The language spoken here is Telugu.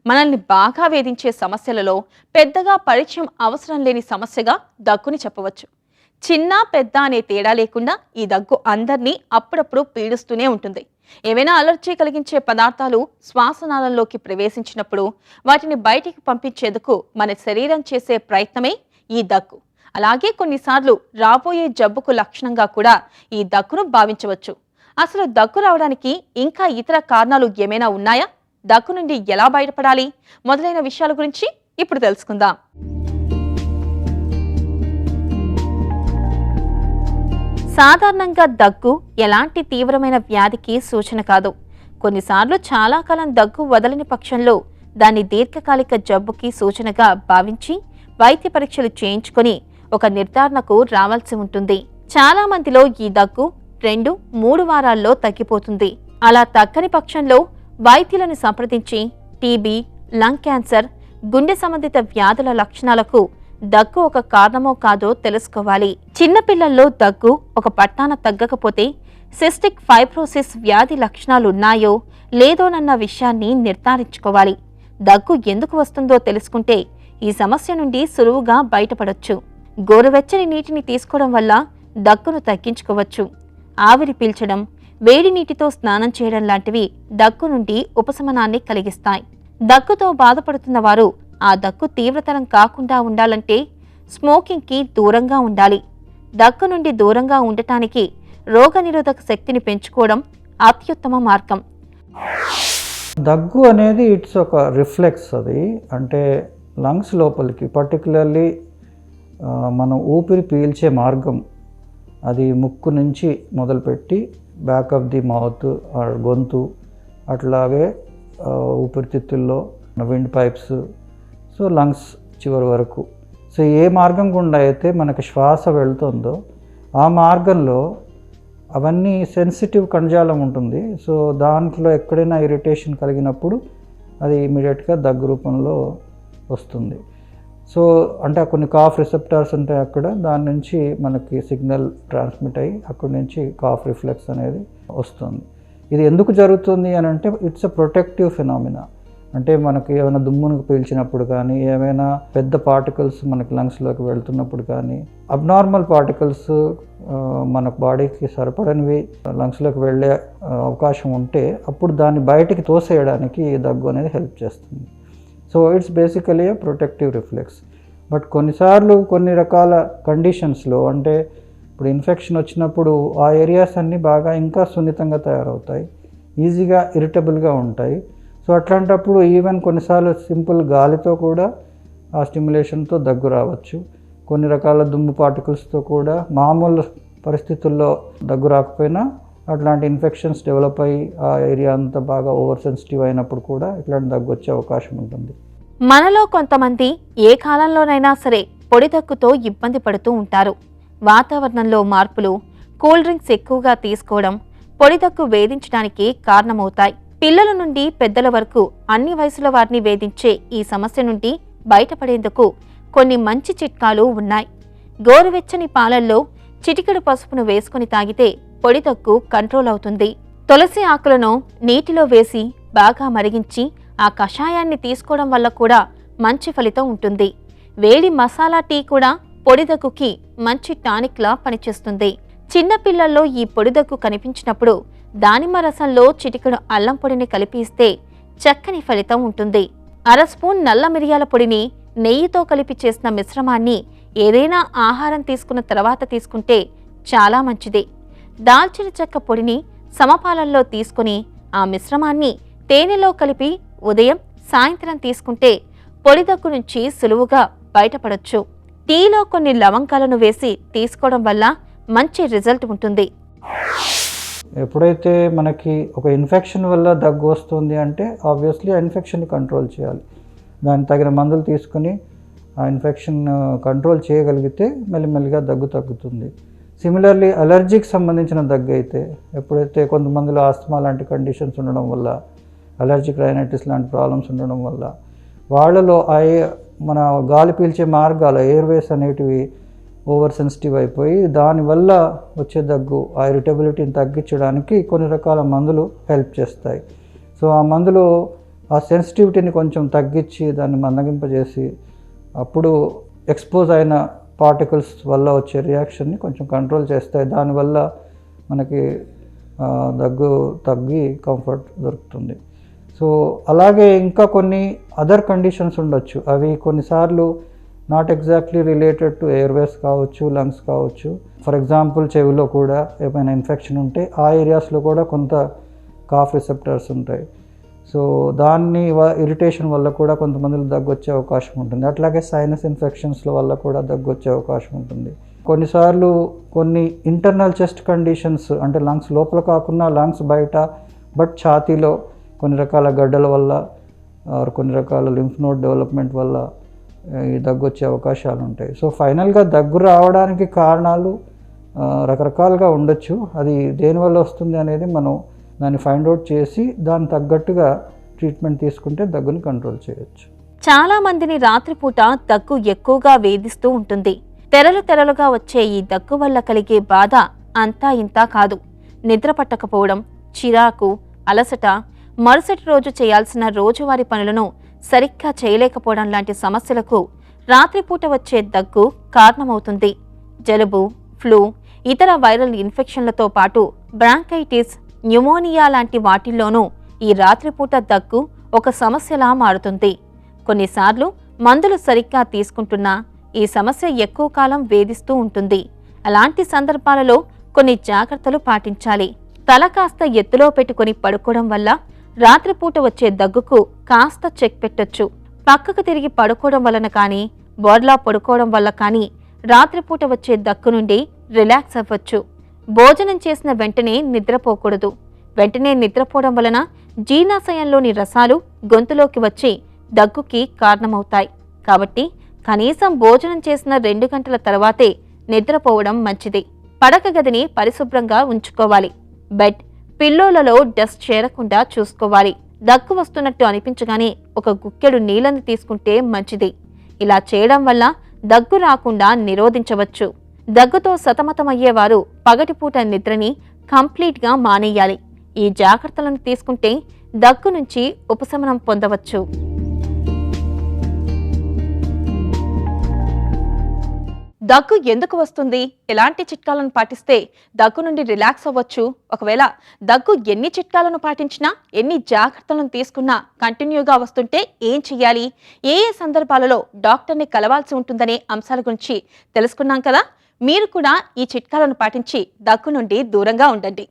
మనల్ని బాగా వేధించే సమస్యలలో పెద్దగా పరిచయం అవసరం లేని సమస్యగా దగ్గుని చెప్పవచ్చు. చిన్న పెద్ద అనే తేడా లేకుండా ఈ దగ్గు అందరినీ అప్పుడప్పుడు పీడిస్తూనే ఉంటుంది. ఏవైనా అలర్జీ కలిగించే పదార్థాలు శ్వాసనాళంలోకి ప్రవేశించినప్పుడు వాటిని బయటికి పంపించేందుకు మన శరీరం చేసే ప్రయత్నమే ఈ దగ్గు. అలాగే కొన్నిసార్లు రాబోయే జబ్బుకు లక్షణంగా కూడా ఈ దగ్గును భావించవచ్చు. అసలు దగ్గు రావడానికి ఇంకా ఇతర కారణాలు ఏమైనా ఉన్నాయా? దగ్గు నుండి ఎలా బయటపడాలి మొదలైన విషయాల గురించి ఇప్పుడు తెలుసుకుందాం. సాధారణంగా దగ్గు ఎలాంటి తీవ్రమైన వ్యాధికి సూచన కాదు. కొన్నిసార్లు చాలా కాలం దగ్గు వదలని పక్షంలో దాన్ని దీర్ఘకాలిక జబ్బుకి సూచనగా భావించి వైద్య పరీక్షలు చేయించుకొని ఒక నిర్ధారణకు రావాల్సి ఉంటుంది. చాలా మందిలో ఈ దగ్గు 2-3 వారాల్లో తగ్గిపోతుంది. అలా తగ్గని పక్షంలో వైద్యులను సంప్రదించి టీబీ, లంగ్ క్యాన్సర్, గుండె సంబంధిత వ్యాధుల లక్షణాలకు దగ్గు ఒక కారణమో కాదో తెలుసుకోవాలి. చిన్నపిల్లల్లో దగ్గు ఒక పట్టాన తగ్గకపోతే సిస్టిక్ ఫైబ్రోసిస్ వ్యాధి లక్షణాలున్నాయో లేదోనన్న విషయాన్ని నిర్ధారించుకోవాలి. దగ్గు ఎందుకు వస్తుందో తెలుసుకుంటే ఈ సమస్య నుండి సులువుగా బయటపడొచ్చు. గోరువెచ్చని నీటిని తీసుకోవడం వల్ల దగ్గును తగ్గించుకోవచ్చు. ఆవిరి పీల్చడం, వేడి నీటితో స్నానం చేయడం లాంటివి దగ్గు నుండి ఉపశమనాన్ని కలిగిస్తాయి. దగ్గుతో బాధపడుతున్న వారు ఆ దగ్గు తీవ్రతరం కాకుండా ఉండాలంటే స్మోకింగ్కి దూరంగా ఉండాలి. దగ్గు నుండి దూరంగా ఉండటానికి రోగనిరోధక శక్తిని పెంచుకోవడం అత్యుత్తమ మార్గం. దగ్గు అనేది ఇట్స్ ఒక రిఫ్లెక్స్. అది అంటే లంగ్స్ లోపలికి పర్టికులర్లీ మనం ఊపిరి పీల్చే మార్గం అది ముక్కు నుంచి మొదలుపెట్టి బ్యాక్ ఆఫ్ ది మౌత్ గొంతు, అట్లాగే ఊపిరితిత్తుల్లో విండ్ పైప్స్, సో లంగ్స్ చివరి వరకు. సో ఏ మార్గం గుండా అయితే మనకు శ్వాస వెళ్తుందో ఆ మార్గంలో అవన్నీ సెన్సిటివ్ కణజాలం ఉంటుంది. సో దాంట్లో ఎక్కడైనా ఇరిటేషన్ కలిగినప్పుడు అది ఇమీడియట్గా దగ్గు రూపంలో వస్తుంది. సో అంటే కొన్ని కాఫ్ రిసెప్టార్స్ ఉంటాయి అక్కడ, దాని నుంచి మనకి సిగ్నల్ ట్రాన్స్మిట్ అయ్యి అక్కడి నుంచి కాఫ్ రిఫ్లెక్స్ అనేది వస్తుంది. ఇది ఎందుకు జరుగుతుంది అని అంటే ఇట్స్ ఎ ప్రొటెక్టివ్ ఫినామినా. అంటే మనకి ఏమైనా దుమ్మును పీల్చినప్పుడు కానీ, ఏమైనా పెద్ద పార్టికల్స్ మనకి లంగ్స్లోకి వెళ్తున్నప్పుడు కానీ, అబ్నార్మల్ పార్టికల్స్ మన బాడీకి సరిపడనివి లంగ్స్లోకి వెళ్ళే అవకాశం ఉంటే అప్పుడు దాన్ని బయటికి తోసేయడానికి దగ్గు అనేది హెల్ప్ చేస్తుంది. So it's basically A protective reflex. But కొన్నిసార్లు కొన్ని రకాల కండిషన్స్లో, అంటే ఇప్పుడు ఇన్ఫెక్షన్ వచ్చినప్పుడు ఆ ఏరియాస్ అన్నీ బాగా ఇంకా సున్నితంగా తయారవుతాయి, ఈజీగా ఇరిటబుల్గా ఉంటాయి. సో అట్లాంటప్పుడు ఈవెన్ కొన్నిసార్లు సింపుల్ గాలితో కూడా ఆ స్టిమ్యులేషన్తో దగ్గు రావచ్చు. కొన్ని రకాల దుమ్ము పార్టికల్స్తో కూడా మామూలు పరిస్థితుల్లో దగ్గు రాకపోయినా అట్లాంటి ఇన్ఫెక్షన్స్ డెవలప్ అయ్యి ఆ ఏరియా అంతా బాగా ఓవర్ సెన్సిటివ్ అయినప్పుడు కూడా ఇట్లాంటి దగ్గు వచ్చే అవకాశం ఉంటుంది. మనలో కొంతమంది ఏ కాలంలోనైనా సరే పొడి దగ్గుతో ఇబ్బంది పడుతూ ఉంటారు. వాతావరణంలో మార్పులు, కూల్ డ్రింక్స్ ఎక్కువగా తీసుకోవడం పొడి దగ్గు వేధించడానికి కారణమవుతాయి. పిల్లల నుండి పెద్దల వరకు అన్ని వయసుల వారిని వేధించే ఈ సమస్య నుండి బయటపడేందుకు కొన్ని మంచి చిట్కాలు ఉన్నాయి. గోరువెచ్చని పాలల్లో చిటికెడు పసుపును వేసుకుని తాగితే పొడి దగ్గు కంట్రోల్ అవుతుంది. తులసి ఆకులను నీటిలో వేసి బాగా మరిగించి ఆ కషాయాన్ని తీసుకోవడం వల్ల కూడా మంచి ఫలితం ఉంటుంది. వేడి మసాలా టీ కూడా పొడి దగ్గుకి మంచి టానిక్లా పనిచేస్తుంది. చిన్నపిల్లల్లో ఈ పొడి దగ్గు కనిపించినప్పుడు దానిమ్మ రసంలో చిటికెడు అల్లం పొడిని కలిపి ఇస్తే చక్కని ఫలితం ఉంటుంది. అర స్పూన్ నల్ల మిరియాల పొడిని నెయ్యితో కలిపి చేసిన మిశ్రమాన్ని ఏదైనా ఆహారం తీసుకున్న తర్వాత తీసుకుంటే చాలా మంచిది. దాల్చిన చెక్క పొడిని సమపాలల్లో తీసుకుని ఆ మిశ్రమాన్ని తేనెలో కలిపి ఉదయం, సాయంత్రం తీసుకుంటే పొడి దగ్గు నుంచి సులువుగా బయటపడొచ్చు. టీలో కొన్ని లవంగాలను వేసి తీసుకోవడం వల్ల మంచి రిజల్ట్ ఉంటుంది. ఎప్పుడైతే మనకి ఒక ఇన్ఫెక్షన్ వల్ల దగ్గు వస్తుంది అంటే ఆబ్వియస్లీ ఆ ఇన్ఫెక్షన్ని కంట్రోల్ చేయాలి. దానికి తగిన మందులు తీసుకుని ఆ ఇన్ఫెక్షన్ కంట్రోల్ చేయగలిగితే మెల్లిమెల్లిగా దగ్గు తగ్గుతుంది. సిమిలర్లీ అలర్జీకి సంబంధించిన దగ్గు అయితే, ఎప్పుడైతే కొంతమందిలో ఆస్తమా లాంటి కండిషన్స్ ఉండడం వల్ల, అలర్జిక్ రైనైటిస్ లాంటి ప్రాబ్లమ్స్ ఉండడం వల్ల వాళ్ళలో మన గాలి పీల్చే మార్గాలు ఎయిర్వేస్ అనేటివి ఓవర్ సెన్సిటివ్ అయిపోయి దానివల్ల వచ్చే దగ్గు ఆ ఇరిటబిలిటీని తగ్గించడానికి కొన్ని రకాల మందులు హెల్ప్ చేస్తాయి. సో ఆ మందులు ఆ సెన్సిటివిటీని కొంచెం తగ్గించి దాన్ని మందగింపజేసి అప్పుడు ఎక్స్పోజ్ అయిన పార్టికల్స్ వల్ల వచ్చే రియాక్షన్ని కొంచెం కంట్రోల్ చేస్తాయి. దానివల్ల మనకి దగ్గు తగ్గి కంఫర్ట్ దొరుకుతుంది. సో అలాగే ఇంకా కొన్ని అదర్ కండిషన్స్ ఉండొచ్చు. అవి కొన్నిసార్లు not exactly related to Airways కావచ్చు, లంగ్స్ కావచ్చు. ఫర్ ఎగ్జాంపుల్ చెవిలో కూడా ఏమైనా ఇన్ఫెక్షన్ ఉంటే ఆ ఏరియాస్లో కూడా కొంత కాఫ్ రిసెప్టర్స్ ఉంటాయి. సో దాన్ని ఇరిటేషన్ వల్ల కూడా కొంతమందిలో దగ్గు వచ్చే అవకాశం ఉంటుంది. అట్లాగే సైనస్ ఇన్ఫెక్షన్స్ల వల్ల కూడా దగ్గు వచ్చే అవకాశం ఉంటుంది. కొన్నిసార్లు కొన్ని ఇంటర్నల్ చెస్ట్ కండిషన్స్, అంటే లంగ్స్ లోపల కాకుండా లంగ్స్ బయట బట్ ఛాతీలో కొన్ని రకాల గడ్డల వల్ల కొన్ని రకాల లింఫ్ నోడ్ డెవలప్మెంట్ వల్ల ఈ దగ్గు వచ్చే అవకాశాలు ఉంటాయి. సో ఫైనల్గా దగ్గు రావడానికి కారణాలు రకరకాలుగా ఉండొచ్చు. అది దేనివల్ల వస్తుంది అనేది మనం దాన్ని ఫైండ్ అవుట్ చేసి దానికి తగ్గట్టుగా ట్రీట్మెంట్ తీసుకుంటే దగ్గుని కంట్రోల్ చేయొచ్చు. చాలా మందిని రాత్రిపూట దగ్గు ఎక్కువగా వేధిస్తూ ఉంటుంది. తెరలు తెరలుగా వచ్చే ఈ దగ్గు వల్ల కలిగే బాధ అంతా ఇంతా కాదు. నిద్ర పట్టకపోవడం, చిరాకు, అలసట, మరుసటి రోజు చేయాల్సిన రోజువారీ పనులను సరిగ్గా చేయలేకపోవడం లాంటి సమస్యలకు రాత్రిపూట వచ్చే దగ్గు కారణమవుతుంది. జలుబు, ఫ్లూ, ఇతర వైరల్ ఇన్ఫెక్షన్లతో పాటు బ్రాంకైటిస్, న్యూమోనియా లాంటి వాటిల్లోనూ ఈ రాత్రిపూట దగ్గు ఒక సమస్యలా మారుతుంది. కొన్నిసార్లు మందులు సరిగ్గా తీసుకుంటున్నా ఈ సమస్య ఎక్కువ కాలం వేధిస్తూ ఉంటుంది. అలాంటి సందర్భాలలో కొన్ని జాగ్రత్తలు పాటించాలి. తల కాస్త ఎత్తులో పెట్టుకుని పడుకోవడం వల్ల రాత్రిపూట వచ్చే దగ్గుకు కాస్త చెక్ పెట్టొచ్చు. పక్కకు తిరిగి పడుకోవడం వలన కానీ, బోర్లా పడుకోవడం వల్ల కానీ రాత్రిపూట వచ్చే దగ్గు నుండి రిలాక్స్ అవ్వచ్చు. భోజనం చేసిన వెంటనే నిద్రపోకూడదు. వెంటనే నిద్రపోవడం వలన జీర్ణాశయంలోని రసాలు గొంతులోకి వచ్చి దగ్గుకి కారణమవుతాయి. కాబట్టి కనీసం భోజనం చేసిన 2 గంటల తర్వాతే నిద్రపోవడం మంచిది. పడక గదిని పరిశుభ్రంగా ఉంచుకోవాలి. బెడ్, పిల్లోలలో డస్ట్ చేరకుండా చూసుకోవాలి. దగ్గు వస్తున్నట్టు అనిపించగానే ఒక గుక్కెడు నీళ్లను తీసుకుంటే మంచిది. ఇలా చేయడం వల్ల దగ్గు రాకుండా నిరోధించవచ్చు. దగ్గుతో సతమతమయ్యేవారు పగటిపూట నిద్రని కంప్లీట్గా మానేయాలి. ఈ జాగ్రత్తలను తీసుకుంటే దగ్గు నుంచి ఉపశమనం పొందవచ్చు. దగ్గు ఎందుకు వస్తుంది? ఎలాంటి చిట్కాలను పాటిస్తే దగ్గు నుండి రిలాక్స్ అవ్వచ్చు? ఒకవేళ దగ్గు ఎన్ని చిట్కాలను పాటించినా, ఎన్ని జాగ్రత్తలను తీసుకున్నా కంటిన్యూగా వస్తుంటే ఏం చెయ్యాలి? ఏ ఏ సందర్భాలలో డాక్టర్ని కలవాల్సి ఉంటుందనే అంశాల గురించి తెలుసుకున్నాం కదా. మీరు కూడా ఈ చిట్కాలను పాటించి దగ్గు నుండి దూరంగా ఉండండి.